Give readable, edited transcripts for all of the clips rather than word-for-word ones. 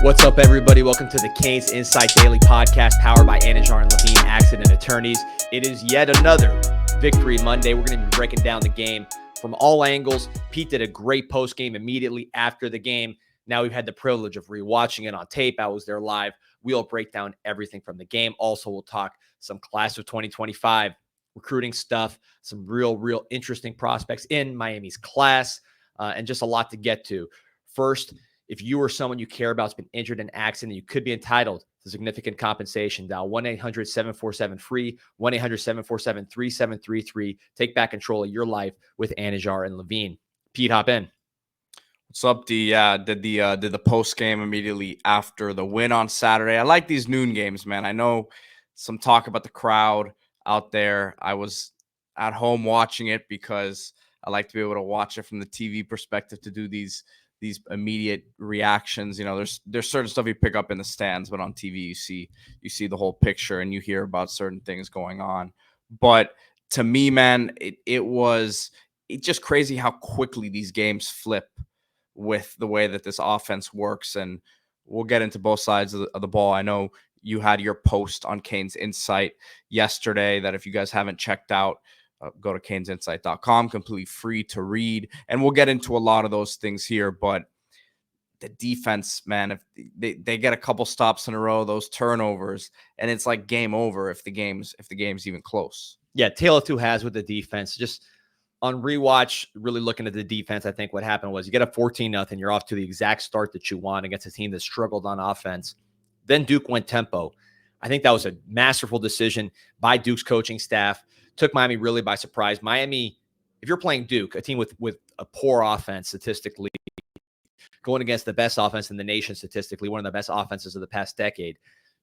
What's up, everybody? Welcome to the CanesInSight Daily Podcast, powered by Anajar and Levine Accident Attorneys. It is yet another Victory Monday. We're going to be breaking down the game from all angles. Pete did a great post game immediately after the game. Now we've had the privilege of rewatching it on tape. I was there live. We'll break down everything from the game. Also, we'll talk some class of 2025 recruiting stuff, some real interesting prospects in Miami's class, and just a lot to get to. First, if you or someone you care about has been injured in an accident, you could be entitled to significant compensation. Dial 1-800-747-FREE, 1-800-747-3733. Take back control of your life with Anajar and Levine. Pete, hop in. What's up, D? Yeah, did the post game immediately after the win on Saturday. I like these noon games, man. I know some talk about the crowd out there. I was at home watching it because I like to be able to watch it from the TV perspective to do these immediate reactions. You know, there's certain stuff you pick up in the stands, but on TV you see the whole picture and you hear about certain things going on. But to me, man, it's just crazy how quickly these games flip with the way that this offense works. And we'll get into both sides of the ball. I know you had your post on CanesInSight yesterday that if you guys haven't checked out, go to CanesInsight.com, completely free to read. And we'll get into a lot of those things here. But the defense, man, if they get a couple stops in a row, those turnovers, and it's like game over if the game's even close. Yeah, tale of two halves with the defense. Just on rewatch, really looking at the defense, I think what happened was you get up 14-0, you're off to the exact start that you want against a team that struggled on offense. Then Duke went tempo. I think that was a masterful decision by Duke's coaching staff. Took Miami really by surprise. Miami, if you're playing Duke, a team with a poor offense statistically, going against the best offense in the nation statistically, one of the best offenses of the past decade,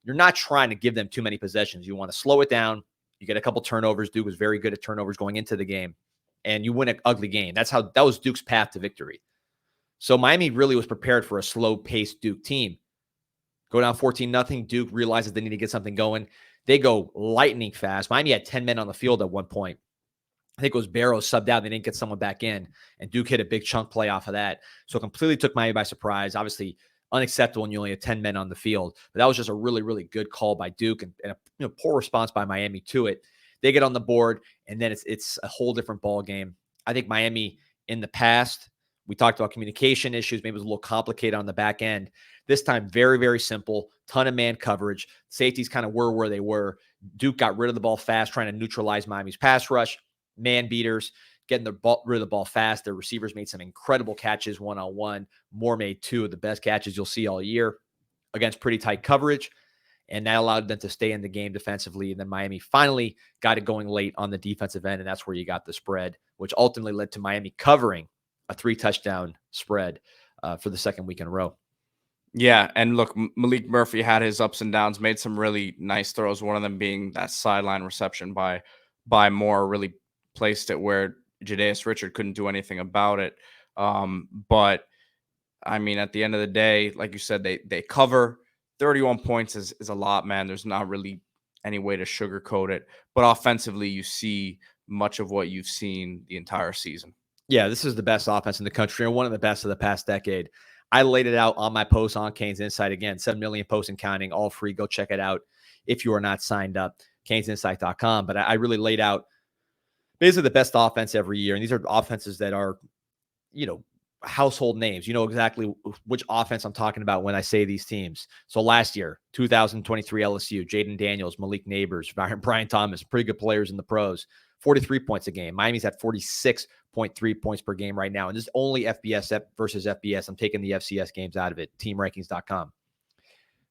you're not trying to give them too many possessions. You want to slow it down. You get a couple turnovers. Duke was very good at turnovers going into the game, and you win an ugly game. That was Duke's path to victory. So Miami really was prepared for a slow-paced Duke team. Go down 14-0. Duke realizes they need to get something going. They go lightning fast. Miami had 10 men on the field at one point. I think it was Barrow subbed out. They didn't get someone back in, and Duke hit a big chunk play off of that. So it completely took Miami by surprise. Obviously, unacceptable when you only had 10 men on the field. But that was just a really good call by Duke and a poor response by Miami to it. They get on the board, and then it's a whole different ball game. I think Miami in the past, we talked about communication issues. Maybe it was a little complicated on the back end. This time, very simple. Ton of man coverage. Safeties kind of were where they were. Duke got rid of the ball fast, trying to neutralize Miami's pass rush. Man beaters, getting rid of the ball fast. Their receivers made some incredible catches one-on-one. Moore made two of the best catches you'll see all year against pretty tight coverage. And that allowed them to stay in the game defensively. And then Miami finally got it going late on the defensive end, and that's where you got the spread, which ultimately led to Miami covering a 3-touchdown spread for the second week in a row. Yeah, and look, Malik Murphy had his ups and downs, made some really nice throws, one of them being that sideline reception by Moore, really placed it where Jadaeus Richard couldn't do anything about it. But, I mean, at the end of the day, like you said, they cover. 31 points is a lot, man. There's not really any way to sugarcoat it. But offensively, you see much of what you've seen the entire season. Yeah, this is the best offense in the country and one of the best of the past decade. I laid it out on my post on CanesInSight. Again, 7 million posts and counting, all free. Go check it out if you are not signed up, CanesInsight.com. But I really laid out basically the best offense every year. And these are offenses that are, household names. You know exactly which offense I'm talking about when I say these teams. So last year, 2023 LSU, Jaden Daniels, Malik Neighbors, Brian Thomas, pretty good players in the pros, 43 points a game. Miami's at 46.3 points per game right now. And this is only FBS versus FBS. I'm taking the FCS games out of it, teamrankings.com.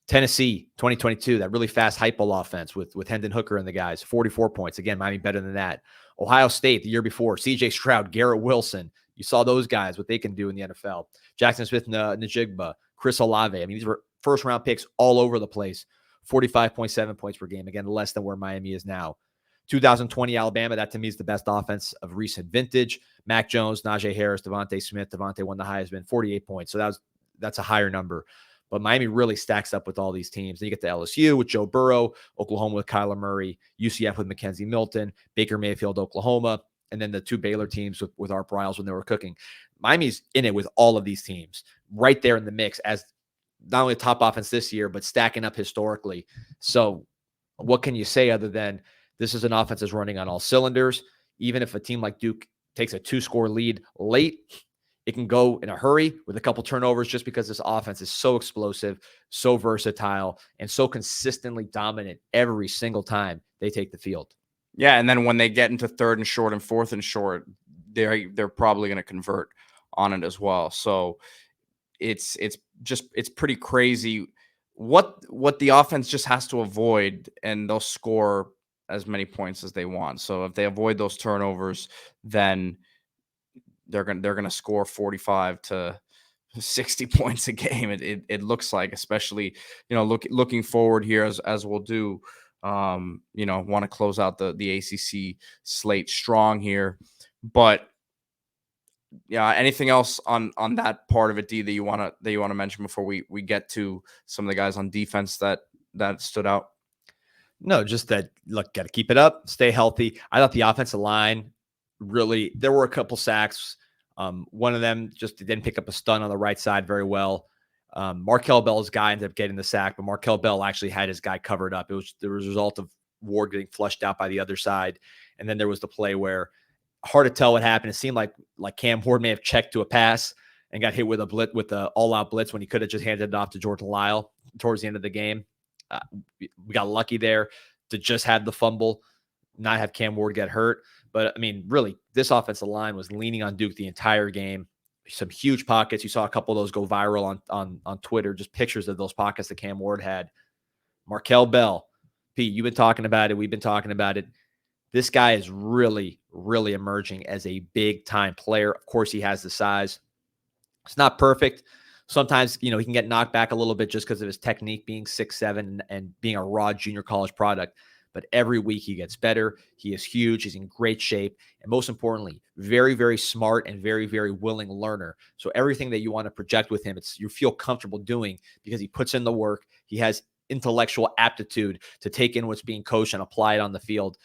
Tennessee, 2022, that really fast hype ball offense with Hendon Hooker and the guys, 44 points. Again, Miami better than that. Ohio State, the year before, CJ Stroud, Garrett Wilson. You saw those guys, what they can do in the NFL. Jackson Smith-Njigba, Chris Olave. I mean, these were first-round picks all over the place. 45.7 points per game. Again, less than where Miami is now. 2020 Alabama, that to me is the best offense of recent vintage. Mac Jones, Najee Harris, Devontae Smith. Devontae won the Heisman, 48 points. So that's a higher number. But Miami really stacks up with all these teams. Then you get to LSU with Joe Burrow, Oklahoma with Kyler Murray, UCF with Mackenzie Milton, Baker Mayfield, Oklahoma, and then the two Baylor teams with Art Briles when they were cooking. Miami's in it with all of these teams right there in the mix as not only a top offense this year, but stacking up historically. So what can you say other than this is an offense that's running on all cylinders? Even if a team like Duke takes a 2-score lead late, it can go in a hurry with a couple turnovers just because this offense is so explosive, so versatile, and so consistently dominant every single time they take the field. Yeah, and then when they get into 3rd and short and 4th and short, they're probably going to convert on it as well. So it's pretty crazy what the offense just has to avoid, and they'll score as many points as they want. So if they avoid those turnovers, then they're gonna score 45 to 60 points a game. It looks like, especially looking forward here as we'll do. Want to close out the ACC slate strong here, but yeah. Anything else on that part of it, D, that you want to mention before we get to some of the guys on defense that stood out? No, just that, look, got to keep it up, stay healthy. I thought the offensive line really, there were a couple sacks. One of them just didn't pick up a stun on the right side very well. Marquel Bell's guy ended up getting the sack, but Marquel Bell actually had his guy covered up. It was the result of Ward getting flushed out by the other side. And then there was the play where, hard to tell what happened. It seemed like Cam Ward may have checked to a pass and got hit with the all-out blitz when he could have just handed it off to Jordan Lyle towards the end of the game. We got lucky there to just have the fumble, not have Cam Ward get hurt. But I mean, really, this offensive line was leaning on Duke the entire game. Some huge pockets. You saw a couple of those go viral on Twitter, just pictures of those pockets that Cam Ward had. Marquel Bell, Pete, you've been talking about it. We've been talking about it. This guy is really, really emerging as a big-time player. Of course, he has the size. It's not perfect. Sometimes, he can get knocked back a little bit just because of his technique being 6'7" and being a raw junior college product. But every week he gets better. He is huge. He's in great shape. And most importantly, very, very smart and very, very willing learner. So everything that you want to project with him, you feel comfortable doing because he puts in the work. He has intellectual aptitude to take in what's being coached and apply it on the field.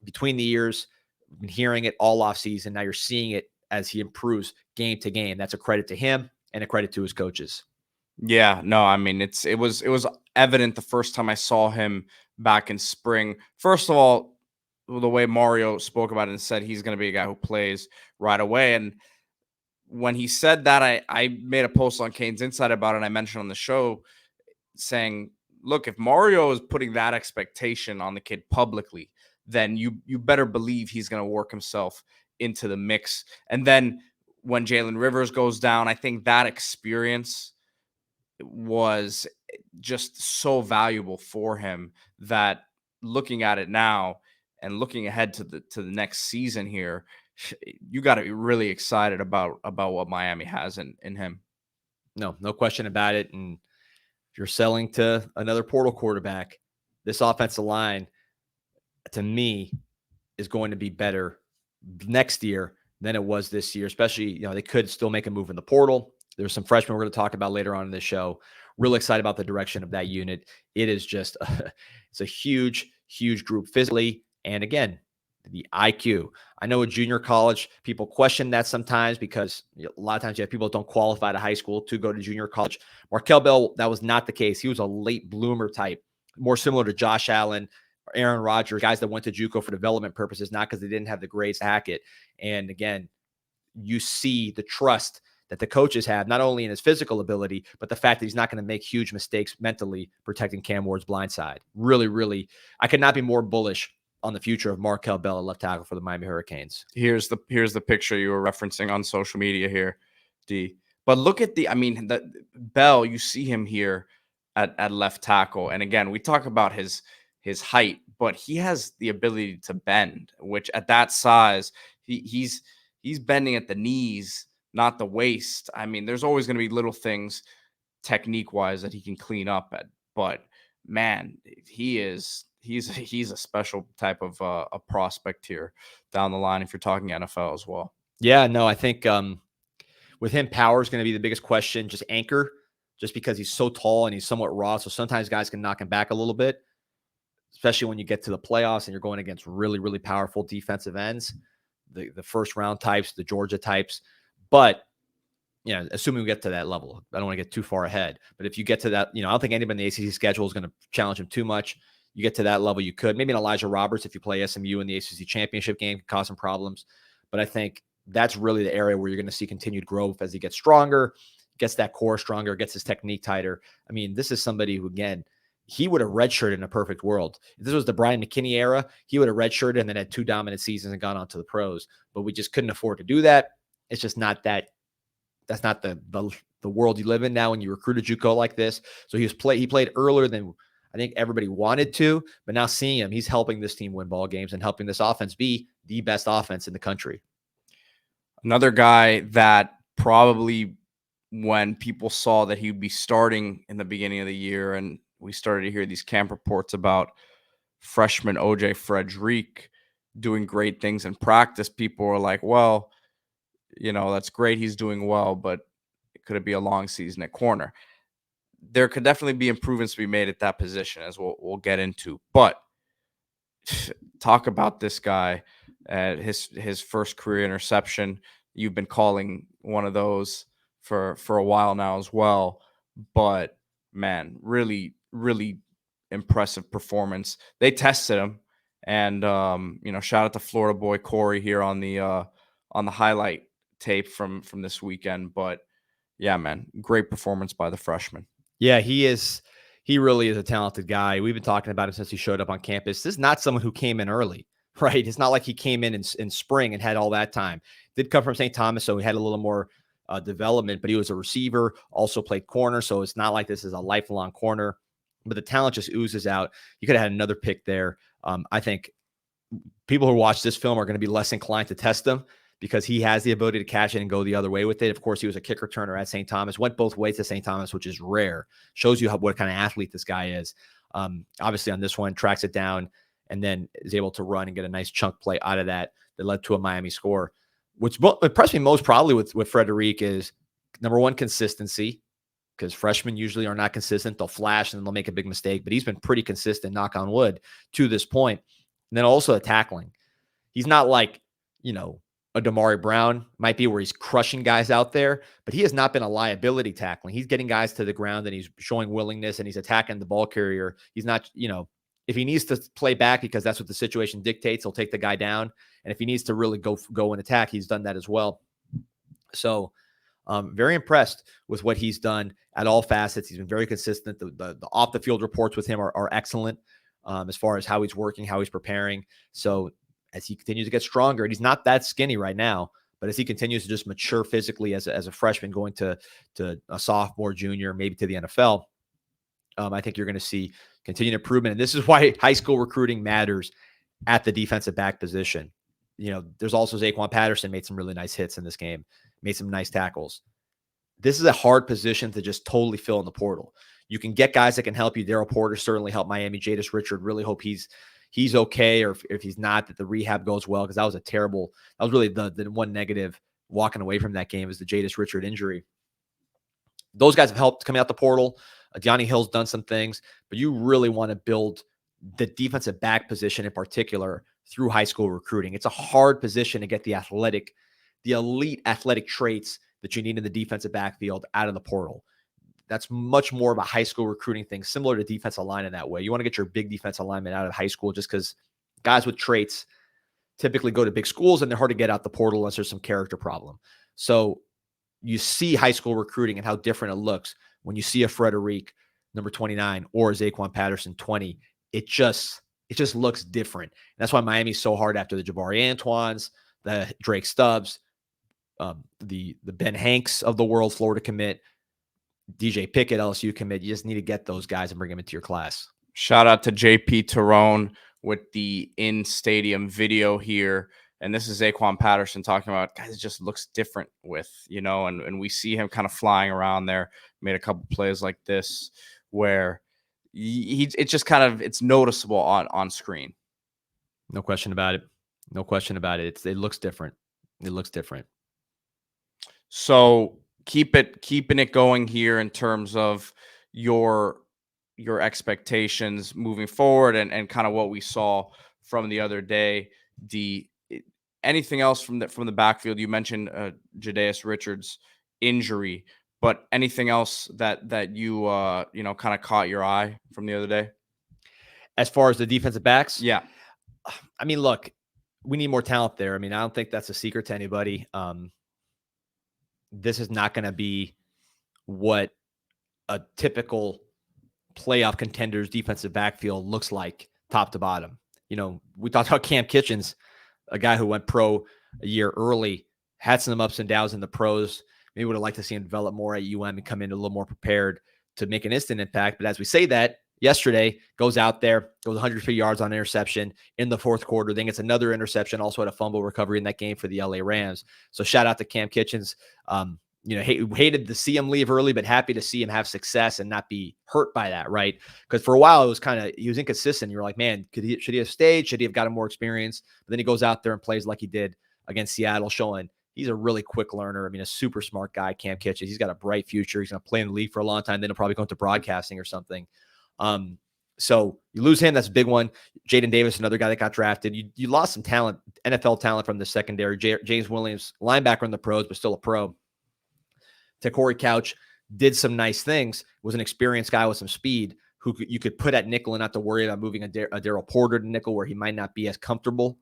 Between the years, we've been hearing it all off season. Now you're seeing it as he improves game to game. That's a credit to him and a credit to his coaches. Yeah, no, I mean, it was evident the first time I saw him back in spring. First of all, the way Mario spoke about it and said he's going to be a guy who plays right away. And when he said that, I made a post on CanesInSight about it. And I mentioned on the show saying, look, if Mario is putting that expectation on the kid publicly, then you better believe he's going to work himself into the mix. And then when Jalen Rivers goes down, I think that experience was just so valuable for him that looking at it now and looking ahead to the next season here, you got to be really excited about what Miami has in him. No question about it. And if you're selling to another portal quarterback, this offensive line, to me, is going to be better next year than it was this year, especially, they could still make a move in the portal. There's some freshmen we're going to talk about later on in this show. Really excited about the direction of that unit. It is just, it's a huge, huge group physically. And again, the IQ. I know at junior college, people question that sometimes because a lot of times you have people that don't qualify to high school to go to junior college. Marquel Bell, that was not the case. He was a late bloomer type, more similar to Josh Allen, Aaron Rodgers, guys that went to JUCO for development purposes, not because they didn't have the grades to hack it. And again, you see the trust that the coaches have, not only in his physical ability, but the fact that he's not going to make huge mistakes mentally protecting Cam Ward's blind side. Really, really, I could not be more bullish on the future of Marquel Bell at left tackle for the Miami Hurricanes. Here's the picture you were referencing on social media here, D. But look at the Bell, you see him here at left tackle. And again, we talk about his height, but he has the ability to bend, which at that size, he's bending at the knees, not the waist. I mean, there's always going to be little things technique-wise that he can clean up at, but man, he's a special type of a prospect here down the line if you're talking NFL as well. Yeah, no, I think with him, power is going to be the biggest question. Just anchor, just because he's so tall and he's somewhat raw. So sometimes guys can knock him back a little bit, especially when you get to the playoffs and you're going against really, really powerful defensive ends, the first round types, the Georgia types. But assuming we get to that level. I don't want to get too far ahead, but if you get to that, I don't think anybody in the ACC schedule is going to challenge him too much. You get to that level, you could. Maybe an Elijah Roberts, if you play SMU in the ACC championship game, could cause some problems. But I think that's really the area where you're going to see continued growth as he gets stronger, gets that core stronger, gets his technique tighter. I mean, this is somebody who, again, he would have redshirted in a perfect world. If this was the Brian McKinney era, he would have redshirted and then had 2 dominant seasons and gone on to the pros. But we just couldn't afford to do that. It's just not that. That's not the world you live in now when you recruit a JUCO like this. So he played earlier than I think everybody wanted to, but now seeing him, he's helping this team win ball games and helping this offense be the best offense in the country. Another guy that probably, when people saw that he'd be starting in the beginning of the year, and we started to hear these camp reports about freshman OJ Frederick doing great things in practice, people were like, well, that's great, he's doing well, but could it be a long season at corner? There could definitely be improvements to be made at that position, as we'll get into. But talk about this guy at his first career interception. You've been calling one of those for a while now as well. But man, really, really impressive performance. They tested him, and shout out to Florida boy Corey here on the highlight tape from this weekend. But yeah, man, great performance by the freshman. Yeah, he is. He really is a talented guy. We've been talking about him since he showed up on campus. This is not someone who came in early, right? It's not like he came in spring and had all that time. Did come from St. Thomas, so he had a little more development, but he was a receiver, also played corner, so it's not like this is a lifelong corner. But the talent just oozes out. You could have had another pick there. I think people who watch this film are going to be less inclined to test him, because he has the ability to catch it and go the other way with it. Of course, he was a kick returner at St. Thomas, went both ways to St. Thomas, which is rare. Shows you what kind of athlete this guy is. Obviously, on this one, tracks it down and then is able to run and get a nice chunk play out of that led to a Miami score. Which impressed me most probably with Frederick is, number one, consistency, because freshmen usually are not consistent. They'll flash and then they'll make a big mistake, but he's been pretty consistent, knock on wood, to this point. And then also the tackling. He's not like, a Damari Brown might be, where he's crushing guys out there, but he has not been a liability tackling. He's getting guys to the ground and he's showing willingness and he's attacking the ball carrier. He's not, if he needs to play back because that's what the situation dictates, he'll take the guy down. And if he needs to really go and attack, he's done that as well. So very impressed with what he's done at all facets. He's been very consistent. The off the field reports with him are excellent as far as how he's working, how he's preparing. So as he continues to get stronger, and he's not that skinny right now, but as he continues to just mature physically as a freshman going to a sophomore, junior, maybe to the NFL, I think you're going to see continued improvement. And this is why high school recruiting matters at the defensive back position. There's also Zaquan Patterson made some really nice hits in this game, made some nice tackles. This is a hard position to just totally fill in the portal. You can get guys that can help you. Daryl Porter certainly helped Miami. Jadis Richard, really hope he's okay, or if he's not, that the rehab goes well, because that was really the one negative walking away from that game, is the Jadis Richard injury. Those guys have helped coming out the portal. Deani Hill's done some things, but you really want to build the defensive back position in particular through high school recruiting. It's a hard position to get the elite athletic traits that you need in the defensive backfield out of the portal. That's much more of a high school recruiting thing, similar to defensive line in that way. You want to get your big defensive lineman out of high school, just because guys with traits typically go to big schools and they're hard to get out the portal unless there's some character problem. So you see high school recruiting and how different it looks when you see a Frederick, number 29, or a Zaquan Patterson, 20. It just looks different. And that's why Miami's so hard after the Jabari Antoines, the Drake Stubbs, the Ben Hanks of the world, Florida commit, DJ Pickett, LSU commit. You just need to get those guys and bring them into your class. Shout out to JP Tyrone with the in-stadium video here. And this is Zaquan Patterson talking about, guys, it just looks different with, and we see him kind of flying around there, made a couple plays like this where it's just it's noticeable on screen. No question about it. No question about it. It looks different. It looks different. So keeping it going here in terms of your expectations moving forward and kind of what we saw from the other day. Anything else from the backfield? You mentioned Jadais Richards injury. But anything else that you kind of caught your eye from the other day? As far as the defensive backs, Yeah. I mean, look, we need more talent there. I mean, I don't think that's a secret to anybody. This is not going to be what a typical playoff contender's defensive backfield looks like top to bottom. We talked about Cam Kitchens, a guy who went pro a year early, had some ups and downs in the pros. Maybe would have liked to see him develop more at UM and come in a little more prepared to make an instant impact. But as we say that, yesterday goes out there, goes 150 yards on interception in the fourth quarter, then gets another interception, also had a fumble recovery in that game for the LA Rams. So shout out to Cam Kitchens. Hated to see him leave early, but happy to see him have success and not be hurt by that, right? Because for a while, he was inconsistent. You're like, man, should he have stayed? Should he have gotten more experience? But then he goes out there and plays like he did against Seattle, showing he's a really quick learner. I mean, a super smart guy, Cam Kitchens. He's got a bright future. He's going to play in the league for a long time. Then he'll probably go into broadcasting or something. So you lose him. That's a big one. Jaden Davis, another guy that got drafted. You lost some talent, NFL talent from the secondary. James Williams, linebacker in the pros, but still a pro. Corey Couch did some nice things, was an experienced guy with some speed who you could put at nickel and not to worry about moving a Daryl Porter to nickel where he might not be as comfortable.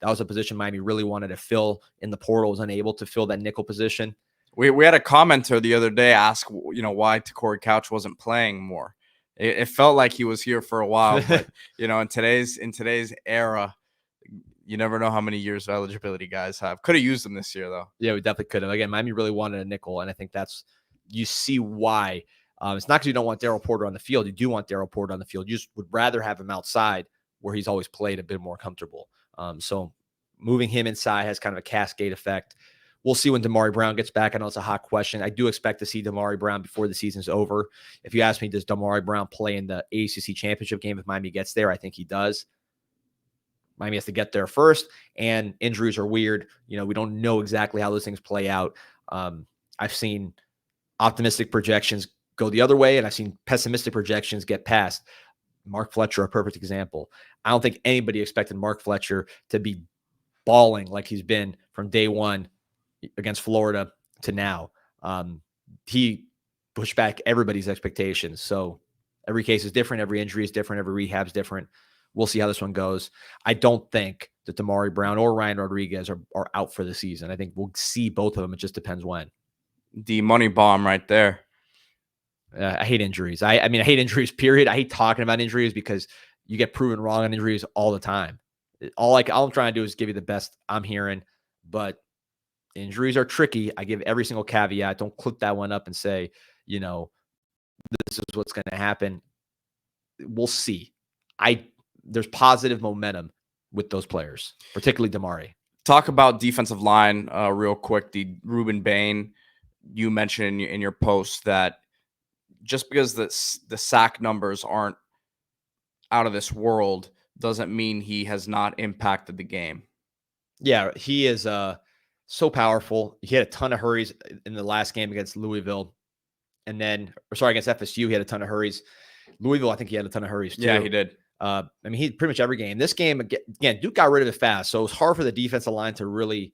That was a position Miami really wanted to fill in the portal, was unable to fill that nickel position. We had a commenter the other day ask, why Corey Couch wasn't playing more. It felt like he was here for a while, but in today's era, you never know how many years of eligibility guys have. Could have used them this year, though. Yeah, we definitely could have. Again, Miami really wanted a nickel, and I think you see why. It's not because you don't want Daryl Porter on the field. You do want Daryl Porter on the field. You just would rather have him outside where he's always played a bit more comfortable. So moving him inside has kind of a cascade effect. We'll see when Damari Brown gets back. I know it's a hot question. I do expect to see Damari Brown before the season's over. If you ask me, does Damari Brown play in the ACC championship game if Miami gets there? I think he does. Miami has to get there first, and injuries are weird. We don't know exactly how those things play out. I've seen optimistic projections go the other way, and I've seen pessimistic projections get passed. Mark Fletcher, a perfect example. I don't think anybody expected Mark Fletcher to be balling like he's been from day one against Florida to now. He pushed back everybody's expectations. So every case is different. Every injury is different. Every rehab is different. We'll see how this one goes. I don't think that Damari Brown or Ryan Rodriguez are out for the season. I think we'll see both of them. It just depends when. The money bomb right there. I hate injuries. I hate injuries, period. I hate talking about injuries because you get proven wrong on injuries all the time. All I'm trying to do is give you the best I'm hearing, but injuries are tricky. I give every single caveat. Don't clip that one up and say, this is what's going to happen. We'll see. There's positive momentum with those players, particularly Damari. Talk about defensive line real quick. The Ruben Bain, you mentioned in your post that just because the sack numbers aren't out of this world doesn't mean he has not impacted the game. Yeah, he is so powerful. He had a ton of hurries in the last game against Louisville. Against FSU, he had a ton of hurries. Louisville, I think he had a ton of hurries too. Yeah, he did. He pretty much every game. This game, again, Duke got rid of it fast. So it was hard for the defensive line to really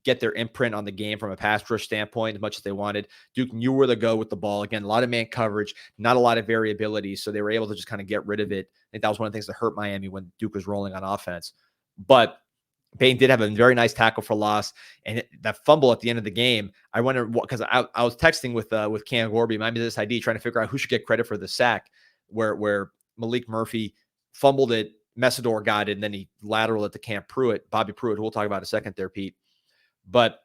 get their imprint on the game from a pass rush standpoint as much as they wanted. Duke knew where to go with the ball. Again, a lot of man coverage, not a lot of variability. So they were able to just kind of get rid of it. I think that was one of the things that hurt Miami when Duke was rolling on offense. But Bain did have a very nice tackle for loss. And that fumble at the end of the game, I wonder what, because I was texting with Cam Gorby, Miami this ID, trying to figure out who should get credit for the sack where Malik Murphy fumbled it, Messidor got it, and then he lateraled it to Bobby Pruitt, who we'll talk about in a second there, Pete. But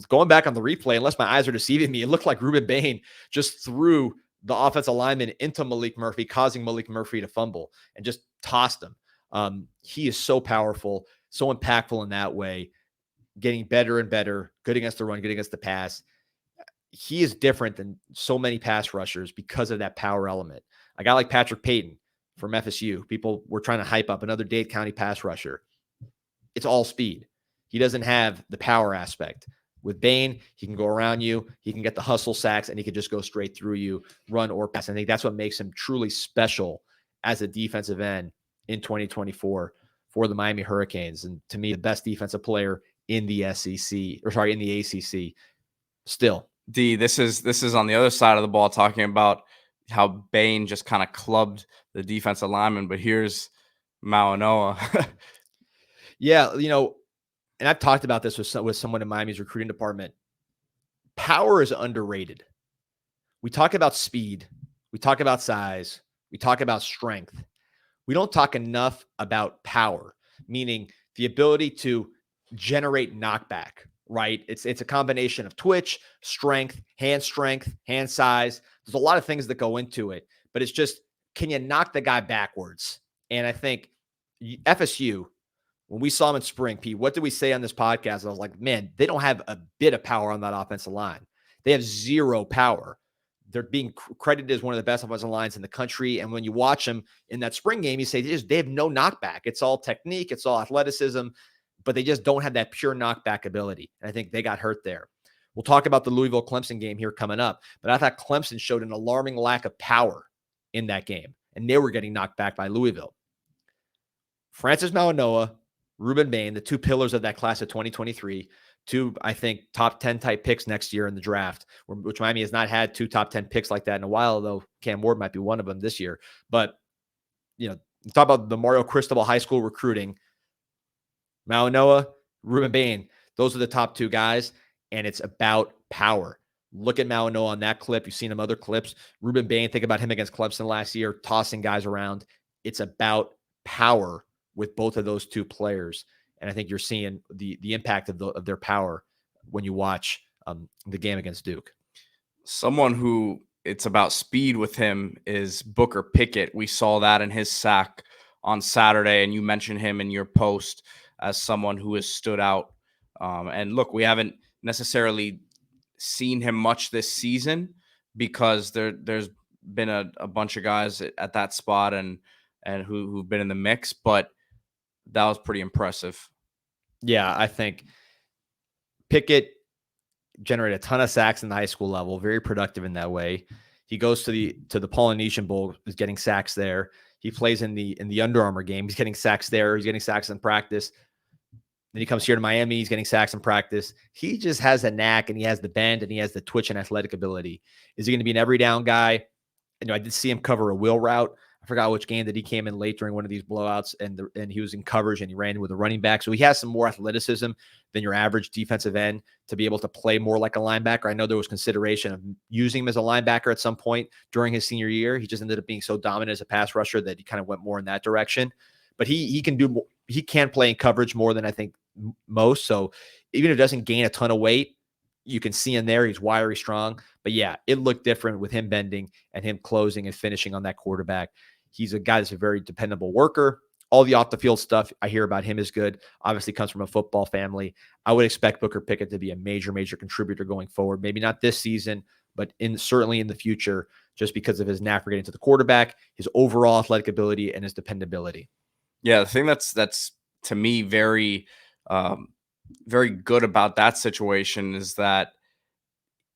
going back on the replay, unless my eyes are deceiving me, it looked like Ruben Bain just threw the offensive lineman into Malik Murphy, causing Malik Murphy to fumble and just tossed him. He is so powerful, so impactful in that way, getting better and better, good against the run, good against the pass. He is different than so many pass rushers because of that power element. A guy like Patrick Payton from FSU, people were trying to hype up another Dade County pass rusher. It's all speed. He doesn't have the power aspect. With Bain, he can go around you, he can get the hustle sacks, and he can just go straight through you, run or pass. I think that's what makes him truly special as a defensive end in 2024 for the Miami Hurricanes. And to me, the best defensive player in the in the ACC still. This is on the other side of the ball, talking about how Bain just kind of clubbed the defensive lineman, but here's Mauanoa. Yeah, and I've talked about this with someone in Miami's recruiting department. Power is underrated. We talk about speed, we talk about size, we talk about strength. We don't talk enough about power, meaning the ability to generate knockback, right? It's a combination of twitch, strength, hand size. There's a lot of things that go into it, but it's just, can you knock the guy backwards? And I think FSU, when we saw him in spring, Pete, what did we say on this podcast? I was like, man, they don't have a bit of power on that offensive line. They have zero power. They're being credited as one of the best offensive lines in the country. And when you watch them in that spring game, you say they have no knockback. It's all technique. It's all athleticism, but they just don't have that pure knockback ability. And I think they got hurt there. We'll talk about the Louisville-Clemson game here coming up, but I thought Clemson showed an alarming lack of power in that game, and they were getting knocked back by Louisville. Francis Mauanoa, Ruben Bain, the two pillars of that class of 2023, two, I think, top 10 type picks next year in the draft, which Miami has not had two top 10 picks like that in a while, though Cam Ward might be one of them this year. But, talk about the Mario Cristobal high school recruiting. Mauanoa, Ruben Bain, those are the top two guys, and it's about power. Look at Mauanoa on that clip. You've seen him other clips. Ruben Bain, think about him against Clemson last year, tossing guys around. It's about power with both of those two players. And I think you're seeing the impact of their power when you watch the game against Duke. Someone who it's about speed with him is Booker Pickett. We saw that in his sack on Saturday, and you mentioned him in your post as someone who has stood out. And look, we haven't necessarily seen him much this season because there's been a bunch of guys at that spot and who've been in the mix, but that was pretty impressive. Yeah, I think Pickett generated a ton of sacks in the high school level, very productive in that way. He goes to the Polynesian Bowl, is getting sacks there. He plays in the Under Armour game. He's getting sacks there. He's getting sacks in practice. Then he comes here to Miami. He's getting sacks in practice. He just has a knack, and he has the bend, and he has the twitch and athletic ability. Is he going to be an every down guy? I did see him cover a wheel route. I forgot which game that he came in late during one of these blowouts, and he was in coverage and he ran with a running back. So he has some more athleticism than your average defensive end to be able to play more like a linebacker. I know there was consideration of using him as a linebacker at some point during his senior year. He just ended up being so dominant as a pass rusher that he kind of went more in that direction. But he can do more. He can play in coverage more than I think most. So even if it doesn't gain a ton of weight, you can see him there. He's wiry, strong. But yeah, it looked different with him bending and him closing and finishing on that quarterback. He's a guy that's a very dependable worker. All the off the field stuff I hear about him is good. Obviously comes from a football family. I would expect Booker Pickett to be a major, major contributor going forward. Maybe not this season, but certainly in the future, just because of his knack for getting to the quarterback, his overall athletic ability, and his dependability. Yeah, the thing that's to me very very good about that situation is that,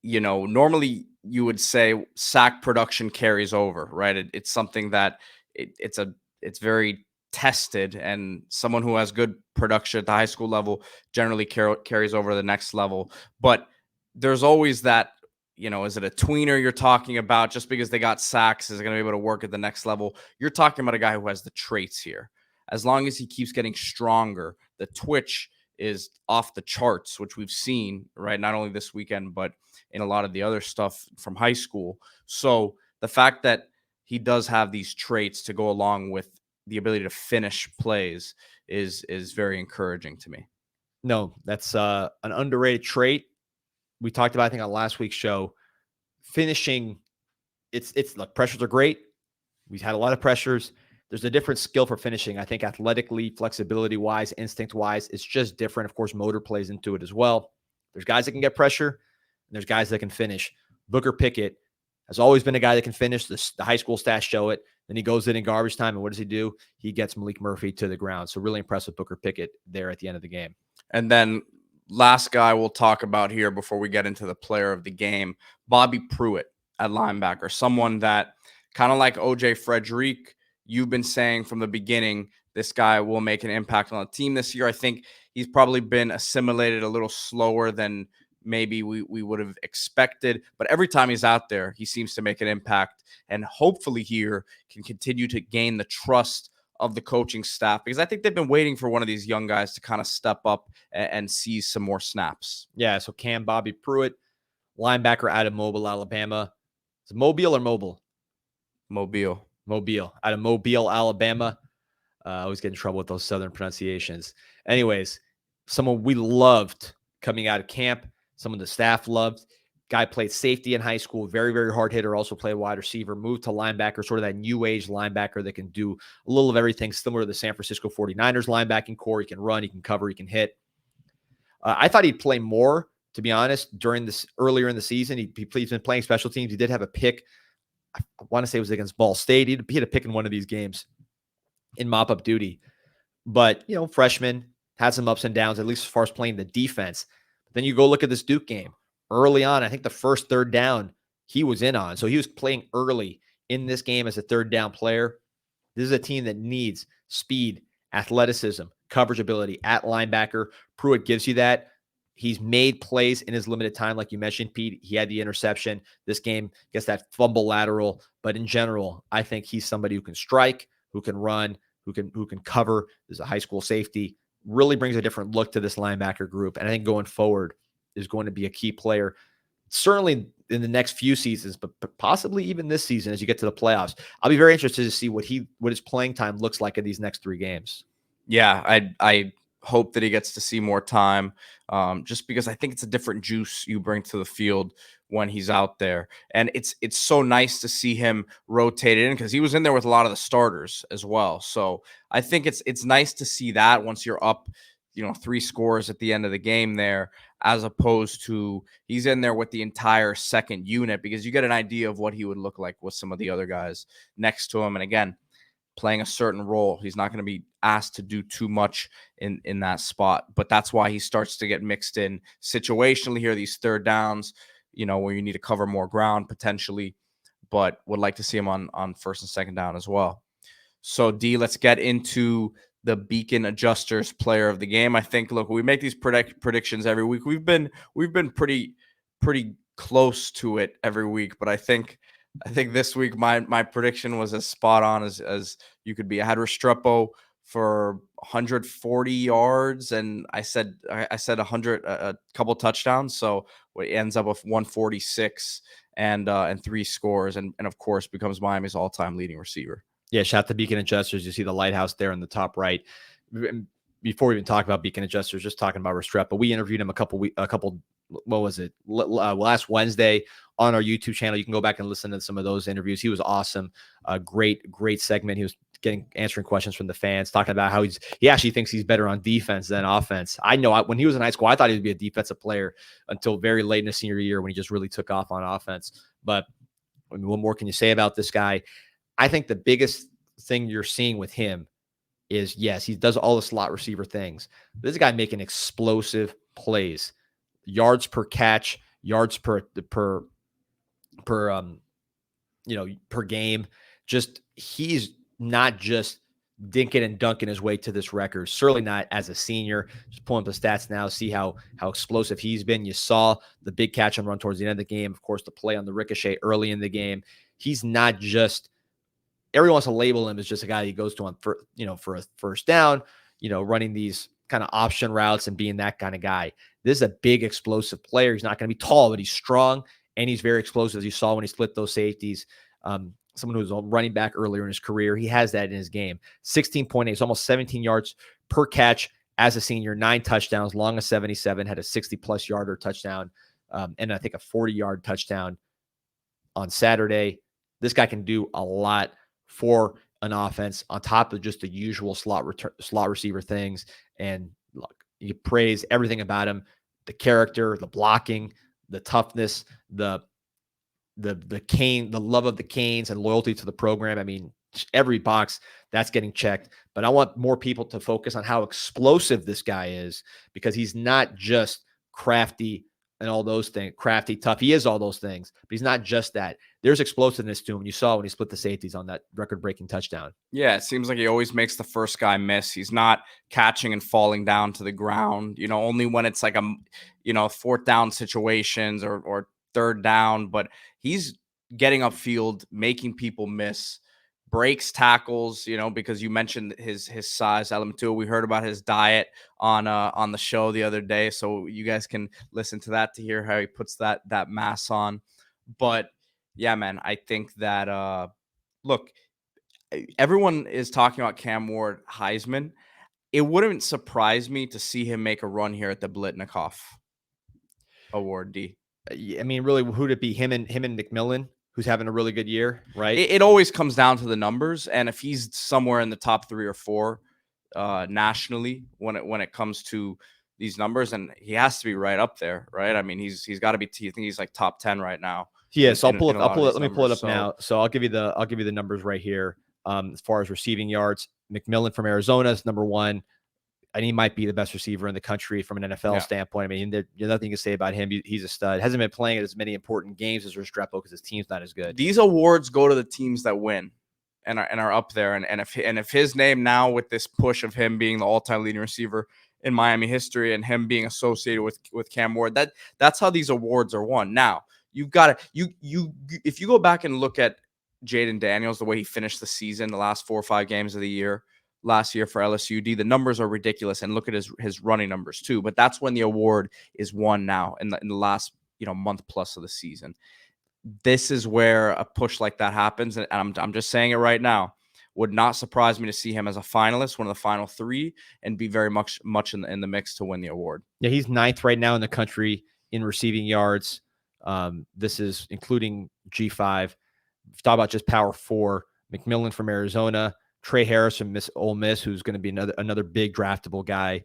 normally you would say sack production carries over, right? It's something that it's very tested, and someone who has good production at the high school level generally carries over to the next level. But there's always that, is it a tweener you're talking about? Just because they got sacks, is it going to be able to work at the next level? You're talking about a guy who has the traits here. As long as he keeps getting stronger, the twitch is off the charts, which we've seen, right? Not only this weekend, but in a lot of the other stuff from high school. So the fact that he does have these traits to go along with the ability to finish plays is very encouraging to me. No, that's an underrated trait. We talked about, I think, on last week's show, finishing. Look, pressures are great. We've had a lot of pressures. There's a different skill for finishing. I think athletically, flexibility-wise, instinct-wise, it's just different. Of course, motor plays into it as well. There's guys that can get pressure, and there's guys that can finish. Booker Pickett has always been a guy that can finish. The high school stats show it. Then he goes in garbage time, and what does he do? He gets Malik Murphy to the ground. So really impressed with Booker Pickett there at the end of the game. And then last guy we'll talk about here before we get into the player of the game, Bobby Pruitt at linebacker, someone that kind of like OJ Frederick, you've been saying from the beginning, this guy will make an impact on the team this year. I think he's probably been assimilated a little slower than maybe we would have expected. But every time he's out there, he seems to make an impact, and hopefully here can continue to gain the trust of the coaching staff, because I think they've been waiting for one of these young guys to kind of step up and seize some more snaps. Yeah, so Bobby Pruitt, linebacker out of Mobile, Alabama. Is it Mobile or Mobile? Mobile. Mobile, out of Mobile, Alabama. I always get in trouble with those Southern pronunciations. Anyways, someone we loved coming out of camp, someone the staff loved. Guy played safety in high school, very, very hard hitter, also played wide receiver, moved to linebacker, sort of that new age linebacker that can do a little of everything, similar to the San Francisco 49ers linebacking core. He can run, he can cover, he can hit. I thought he'd play more, to be honest, during this earlier in the season. He's been playing special teams. He did have a pick. I want to say it was against Ball State. He had a pick in one of these games in mop-up duty. But, freshman, had some ups and downs, at least as far as playing the defense. But then you go look at this Duke game. Early on, I think the first third down he was in on. So he was playing early in this game as a third down player. This is a team that needs speed, athleticism, coverage ability at linebacker. Pruitt gives you that. He's made plays in his limited time, like you mentioned, Pete. He had the interception. This game gets that fumble lateral. But in general, I think he's somebody who can strike, who can run, who can cover. There's a high school safety. Really brings a different look to this linebacker group. And I think going forward is going to be a key player, certainly in the next few seasons, but possibly even this season as you get to the playoffs. I'll be very interested to see what his playing time looks like in these next 3 games. Yeah, I hope that he gets to see more time, just because I think it's a different juice you bring to the field when he's out there. And it's so nice to see him rotated in, because he was in there with a lot of the starters as well. So I think it's nice to see that once you're up, 3 scores at the end of the game there, as opposed to he's in there with the entire second unit, because you get an idea of what he would look like with some of the other guys next to him. And again, playing a certain role, he's not going to be asked to do too much in that spot. But that's why he starts to get mixed in situationally here, these third downs, where you need to cover more ground potentially, but would like to see him on first and second down as well. So D, let's get into the Beacon Adjusters Player of the Game. I think, look, we make these predictions every week. We've been pretty close to it every week, but I think this week my prediction was as spot on as you could be. I had Restrepo for 140 yards, and I said 100, a couple touchdowns, so it ends up with 146 and 3 scores, and of course becomes Miami's all-time leading receiver. Yeah, shout out to Beacon Adjusters. You see the lighthouse there in the top right. Before we even talk about Beacon Adjusters, just talking about Restrepo, we interviewed him a couple, what was it, last Wednesday on our YouTube channel. You can go back and listen to some of those interviews. He was awesome. Great segment. He was answering questions from the fans, talking about how he actually thinks he's better on defense than offense. I know when he was in high school, I thought he would be a defensive player until very late in his senior year when he just really took off on offense. But what more can you say about this guy? I think the biggest thing you're seeing with him is, yes, he does all the slot receiver things. This guy making explosive plays, yards per catch, yards per game. Just he's not just dinking and dunking his way to this record. Certainly not as a senior. Just pulling up the stats now, see how explosive he's been. You saw the big catch and run towards the end of the game. Of course, the play on the ricochet early in the game. He's not just, everyone wants to label him as just a guy he goes to on for a first down, running these kind of option routes and being that kind of guy. This is a big explosive player. He's not going to be tall, but he's strong and he's very explosive, as you saw when he split those safeties. Someone who was a running back earlier in his career, he has that in his game. 16.8, it's almost 17 yards per catch as a senior, 9 touchdowns, long as 77, had a 60-plus yarder touchdown, and I think a 40-yard touchdown on Saturday. This guy can do a lot for an offense on top of just the usual slot receiver things. And look, you praise everything about him: the character, the blocking, the toughness, the love of the Canes and loyalty to the program. I mean, every box that's getting checked. But I want more people to focus on how explosive this guy is, because he's not just crafty and all those things. Crafty, tough. He is all those things, but he's not just that. There's explosiveness to him. You saw when he split the safeties on that record-breaking touchdown. Yeah, it seems like he always makes the first guy miss. He's not catching and falling down to the ground, only when it's like fourth down situations or third down, but he's getting upfield, making people miss, breaks tackles, because you mentioned his size element too. We heard about his diet on the show the other day, so you guys can listen to that to hear how he puts that mass on. But yeah, man, I think that look, everyone is talking about Cam Ward Heisman. It wouldn't surprise me to see him make a run here at the Biletnikoff Award, D. I mean, really, who'd it be? Him and McMillan, who's having a really good year, right? It always comes down to the numbers, and if he's somewhere in the top 3 or 4 nationally when it comes to these numbers, and he has to be right up there, right? I mean, he's got to be. I think he's like top 10 right now. Yeah, so I'll pull it. Let me pull it up now. So I'll give you the numbers right here. As far as receiving yards, McMillan from Arizona is number 1. And he might be the best receiver in the country from an NFL standpoint. I mean, there's nothing you can say about him. He's a stud. Hasn't been playing as many important games as Restrepo because his team's not as good. These awards go to the teams that win and are up there. And if his name now, with this push of him being the all-time leading receiver in Miami history and him being associated with Cam Ward, that's how these awards are won. Now, you've got to if you go back and look at Jaden Daniels, the way he finished the season, the last 4 or 5 games of the year, last year for LSUD, the numbers are ridiculous, and look at his running numbers too. But that's when the award is won now in the last month plus of the season. This is where a push like that happens, and I'm just saying it right now. Would not surprise me to see him as a finalist, one of the final 3, and be very much in the mix to win the award. Yeah, he's 9th right now in the country in receiving yards. This is including G5. Talk about just power 4. McMillan from Arizona. Trey Harris from Ole Miss, who's going to be another big draftable guy.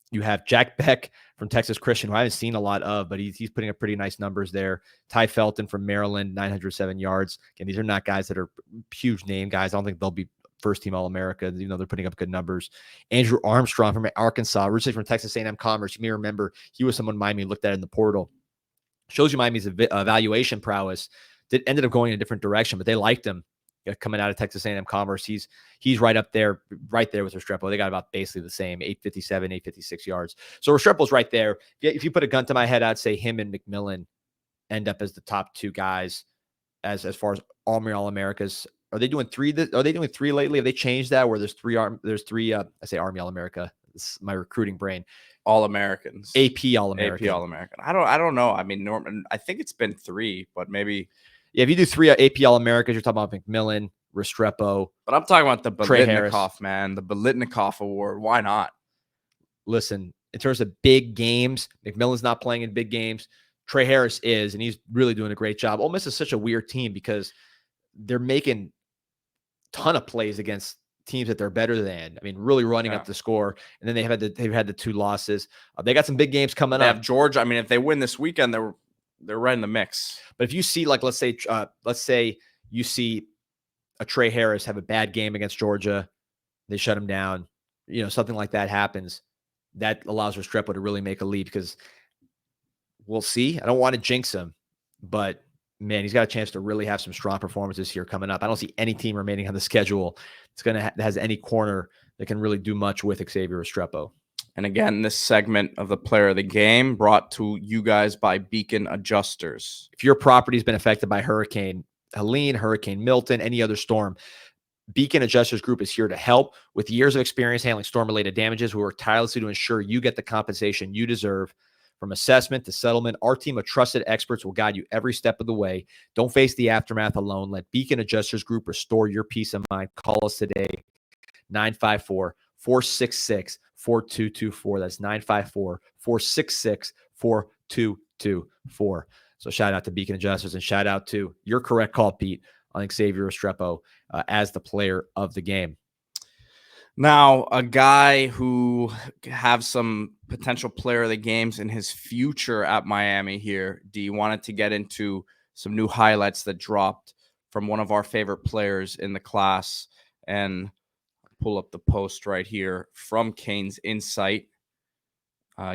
You have Jack Beck from Texas Christian, who I haven't seen a lot of, but he's putting up pretty nice numbers there. Ty Felton from Maryland, 907 yards. Again, these are not guys that are huge name guys. I don't think they'll be first-team All-America. They're putting up good numbers. Andrew Armstrong from Arkansas, originally from Texas A&M Commerce. You may remember he was someone Miami looked at in the portal. Shows you Miami's evaluation prowess. Ended up going in a different direction, but they liked him. Coming out of Texas A&M Commerce, he's right up there, with Restrepo. They got about basically the same, 857, 856 yards. So Restrepo's right there. If you put a gun to my head, I'd say him and McMillan end up as the top 2 guys as far as All-Americas. Are they doing 3? Are they doing 3 lately? Have they changed that where there's 3? I say Army All-America. This is my recruiting brain. All-Americans. AP All-American. AP All-American. I don't know. I mean, Norman, I think it's been 3, but maybe. Yeah, if you do 3 AP All-Americans, you're talking about McMillan, Restrepo. But I'm talking about the Biletnikoff, man. The Biletnikoff Award. Why not? Listen, in terms of big games, McMillan's not playing in big games. Trey Harris is, and he's really doing a great job. Ole Miss is such a weird team because they're making a ton of plays against teams that they're better than. I mean, really running up the score. And then they've had the 2 losses. They got some big games coming up. They have Georgia. I mean, if they win this weekend, they're right in the mix. But if you see, like, let's say you see a Trey Harris have a bad game against Georgia, they shut him down, something like that happens, that allows Restrepo to really make a leap, because we'll see. I don't want to jinx him, but man, he's got a chance to really have some strong performances here coming up. I don't see any team remaining on the schedule that has any corner that can really do much with Xavier Restrepo. And again, this segment of the Player of the Game brought to you guys by Beacon Adjusters. If your property's been affected by Hurricane Helene, Hurricane Milton, any other storm, Beacon Adjustors Group is here to help. With years of experience handling storm-related damages, we work tirelessly to ensure you get the compensation you deserve. From assessment to settlement, our team of trusted experts will guide you every step of the way. Don't face the aftermath alone. Let Beacon Adjusters Group restore your peace of mind. Call us today, 954-466-4224. That's 954-466-4224. So shout out to Beacon Adjusters, and shout out to your correct call, Pete, on Xavier Restrepo as the player of the game. Now, a guy who have some potential player of the games in his future at Miami here, D, wanted to get into some new highlights that dropped from one of our favorite players in the class, and pull up the post right here from CanesInSight.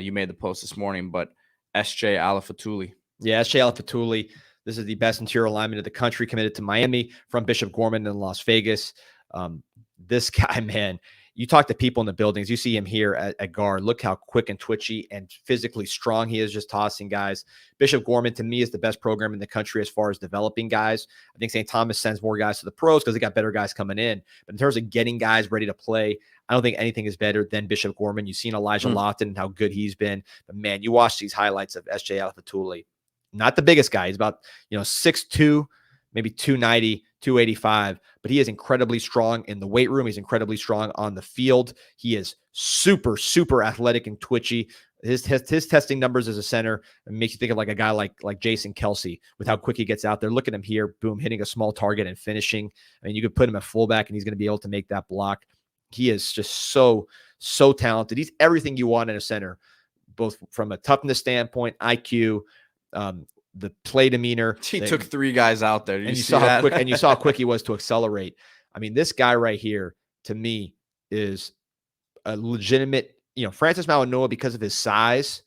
You made the post this morning, but SJ Alofaituli. Yeah, SJ Alofaituli. This is the best interior lineman in the country, committed to Miami from Bishop Gorman in Las Vegas. This guy, man, you talk to people in the buildings, you see him here at guard. Look how quick and twitchy and physically strong he is, just tossing guys. Bishop Gorman, to me, is the best program in the country as far as developing guys. I think St. Thomas sends more guys to the pros because they got better guys coming in. But in terms of getting guys ready to play, I don't think anything is better than Bishop Gorman. You've seen Elijah Lofton and how good he's been. But, man, you watch these highlights of SJ Alofaituli. Not the biggest guy. He's about, 6'2", maybe 290, 285, but he is incredibly strong in the weight room. He's incredibly strong on the field. He is super, super athletic and twitchy. His testing numbers as a center makes you think of like a guy like Jason Kelsey with how quick he gets out there. Look at him here, boom, hitting a small target and finishing. I mean, you could put him at fullback and he's going to be able to make that block. He is just so talented. He's everything you want in a center, both from a toughness standpoint, IQ, the play demeanor. He took 3 guys out there. You saw how quick he was to accelerate. I mean, this guy right here, to me, is a legitimate, Francis Mauigoa, because of his size,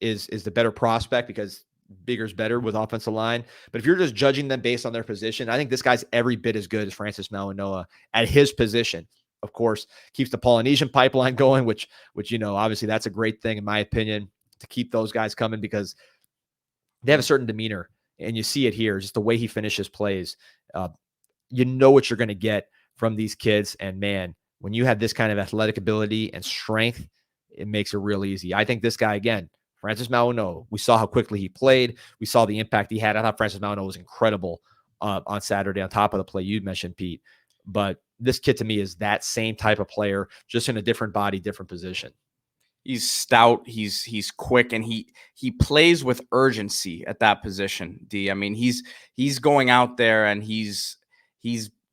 is the better prospect because bigger is better with offensive line. But if you're just judging them based on their position, I think this guy's every bit as good as Francis Mauigoa at his position. Of course, keeps the Polynesian pipeline going, which obviously that's a great thing in my opinion, to keep those guys coming because they have a certain demeanor, and you see it here, just the way he finishes plays. You know what you're going to get from these kids, and man, when you have this kind of athletic ability and strength, it makes it real easy. I think this guy, again, Francis Mauigoa, we saw how quickly he played. We saw the impact he had. I thought Francis Mauigoa was incredible on Saturday on top of the play you mentioned, Pete. But this kid to me is that same type of player, just in a different body, different position. He's stout. He's quick, and he plays with urgency at that position. D. I mean, he's going out there and he's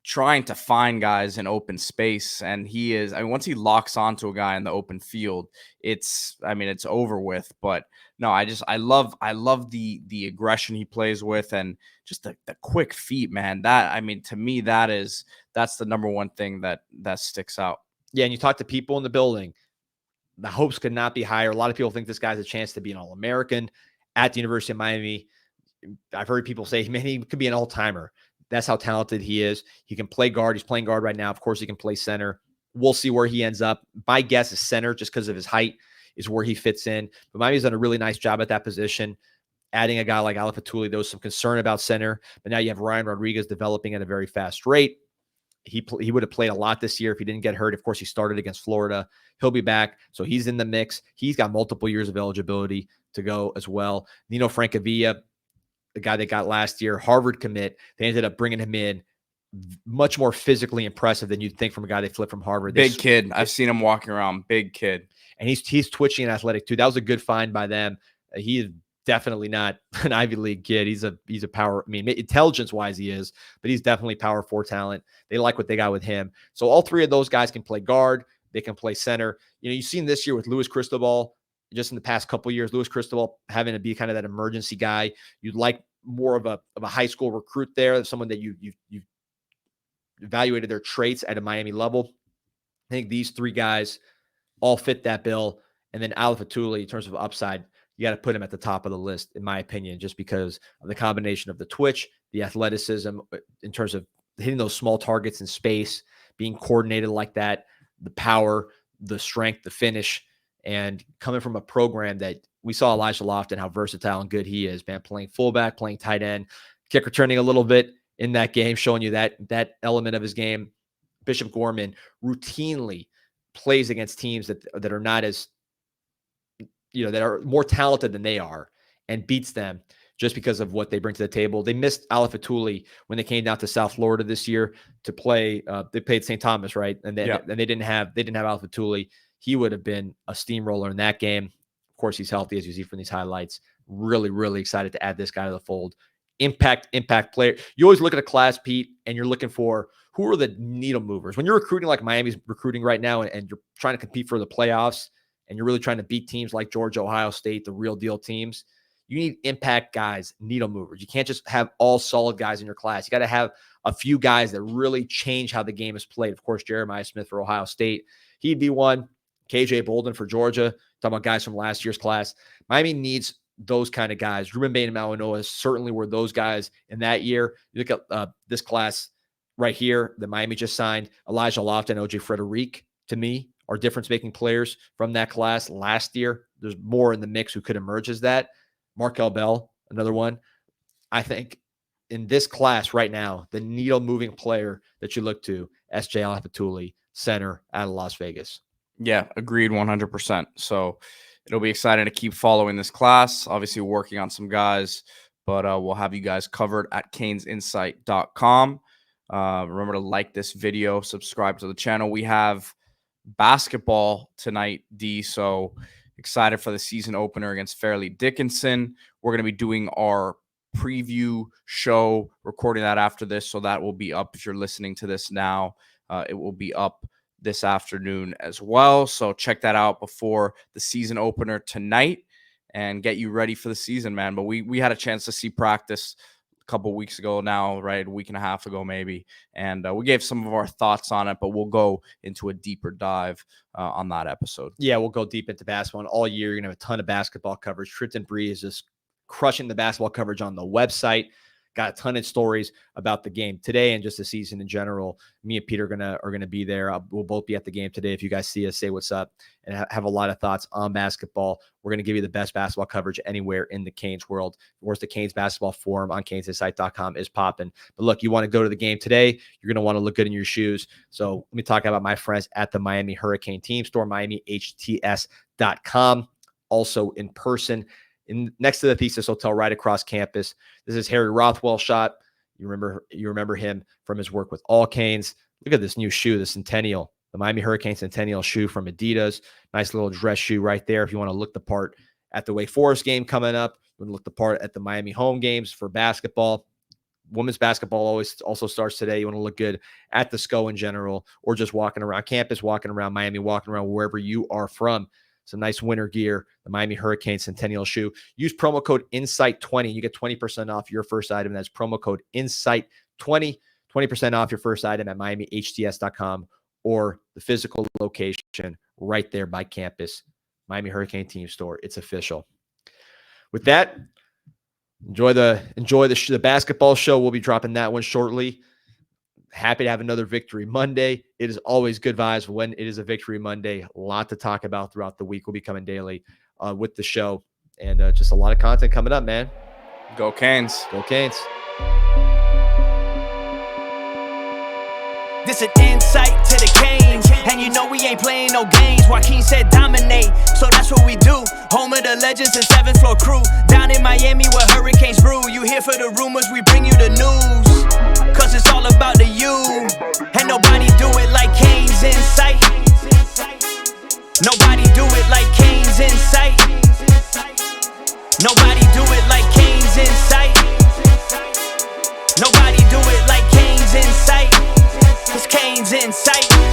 trying to find guys in open space, and he is. I mean, once he locks onto a guy in the open field, it's over with. But no, I love the aggression he plays with, and just the quick feet, man. To me, that's the number one thing that sticks out. Yeah, and you talk to people in the building. The hopes could not be higher. A lot of people think this guy's a chance to be an All-American at the University of Miami. I've heard people say, man, he could be an all-timer. That's how talented he is. He can play guard. He's playing guard right now. Of course, he can play center. We'll see where he ends up. My guess is center, just because of his height, is where he fits in. But Miami's done a really nice job at that position. Adding a guy like Alofaituli, there was some concern about center. But now you have Ryan Rodriguez developing at a very fast rate. He would have played a lot this year if he didn't get hurt. Of course, he started against Florida. He'll be back, so he's in the mix. He's got multiple years of eligibility to go as well. Nino Francavilla, the guy they got last year, Harvard commit. They ended up bringing him in, much more physically impressive than you'd think from a guy they flipped from Harvard. Big kid. I've seen him walking around. Big kid. And he's twitchy and athletic too. That was a good find by them. He is definitely not an Ivy League kid. He's a power. I mean, intelligence wise he is, but he's definitely power 4 talent. They like what they got with him. So all 3 of those guys can play guard. They can play center. You've seen this year with Luis Cristobal, just in the past couple of years, Luis Cristobal having to be kind of that emergency guy. You'd like more of a high school recruit there, someone that you've evaluated their traits at a Miami level. I think these 3 guys all fit that bill. And then Alofaituli, in terms of upside, you got to put him at the top of the list, in my opinion, just because of the combination of the twitch, the athleticism, in terms of hitting those small targets in space, being coordinated like that, the power, the strength, the finish, and coming from a program that we saw Elijah Lofton, how versatile and good he is, man, playing fullback, playing tight end, kick returning a little bit in that game, showing you that element of his game. Bishop Gorman routinely plays against teams that are not as, that are more talented than they are, and beats them just because of what they bring to the table. They missed Alofaituli when they came down to South Florida this year to play. They played St. Thomas, right? And they didn't have Alofaituli. He would have been a steamroller in that game. Of course, he's healthy, as you see from these highlights. Really, really excited to add this guy to the fold. Impact player. You always look at a class, Pete, and you're looking for who are the needle movers. When you're recruiting like Miami's recruiting right now, and you're trying to compete for the playoffs, and you're really trying to beat teams like Georgia, Ohio State, the real deal teams, you need impact guys, needle movers. You can't just have all solid guys in your class. You got to have a few guys that really change how the game is played. Of course, Jeremiah Smith for Ohio State, he'd be one. KJ Bolden for Georgia. Talking about guys from last year's class. Miami needs those kind of guys. Ruben Bain and Malinois certainly were those guys in that year. You look at this class right here that Miami just signed. Elijah Lofton and OJ Frederic, to me, are difference-making players from that class last year. There's more in the mix who could emerge as that. Marquel Bell, another one. I think in this class right now, the needle-moving player that you look to, SJ Alofaituli, center out of Las Vegas. Yeah, agreed 100%. So it'll be exciting to keep following this class. Obviously, working on some guys, but we'll have you guys covered at CanesInSight.com. Remember to like this video, subscribe to the channel. We have basketball tonight, D. So excited for the season opener against Fairleigh Dickinson. We're going to be doing our preview show, recording that after this. So that will be up if you're listening to this now. It will be up this afternoon as well. So check that out before the season opener tonight and get you ready for the season, man. But we had a chance to see practice a couple weeks ago now, right? A week and a half ago, maybe. And we gave some of our thoughts on it, but we'll go into a deeper dive on that episode. Yeah, we'll go deep into basketball. And all year, you're going to have a ton of basketball coverage. Tristan Bree is just crushing the basketball coverage on the website. Got a ton of stories about the game today and just the season in general. Me and Peter are gonna be there. We'll both be at the game today. If you guys see us, say what's up, and have a lot of thoughts on basketball. We're gonna give you the best basketball coverage anywhere in the Canes world. Of course, the Canes basketball forum on CanesInsight.com is popping. But look, you want to go to the game today, you're gonna want to look good in your shoes. So let me talk about my friends at the Miami Hurricane Team Store, MiamiHTS.com. Also in person. Next to the Thesis Hotel, right across campus. This is Harry Rothwell shot. You remember him from his work with all Canes. Look at this new shoe, the Centennial, the Miami Hurricane Centennial shoe from Adidas. Nice little dress shoe right there. If you want to look the part at the Wake Forest game coming up, you want to look the part at the Miami home games for basketball. Women's basketball also starts today. You want to look good at the SCO in general, or just walking around campus, walking around Miami, walking around wherever you are from. Some nice winter gear, the Miami Hurricane Centennial shoe. Use promo code INSIGHT20. You get 20% off your first item. That's promo code INSIGHT20. 20% off your first item at MiamiHTS.com or the physical location right there by campus. Miami Hurricane Team Store. It's official. With that, enjoy the basketball show. We'll be dropping that one shortly. Happy to have another Victory Monday. It is always good vibes when it is a Victory Monday. A lot to talk about throughout the week. We'll be coming daily with the show. And just a lot of content coming up, man. Go Canes. Go Canes. This an insight to the Canes, and you know we ain't playing no games. Joaquin said dominate, so that's what we do. Home of the legends and 7th floor crew. Down in Miami where hurricanes brew. You here for the rumors, we bring you the news. Cause it's all about the you. And nobody do it like CanesInSight. Nobody do it like CanesInSight. Nobody do it like CanesInSight. Nobody do it like CanesInSight. It's CanesInSight.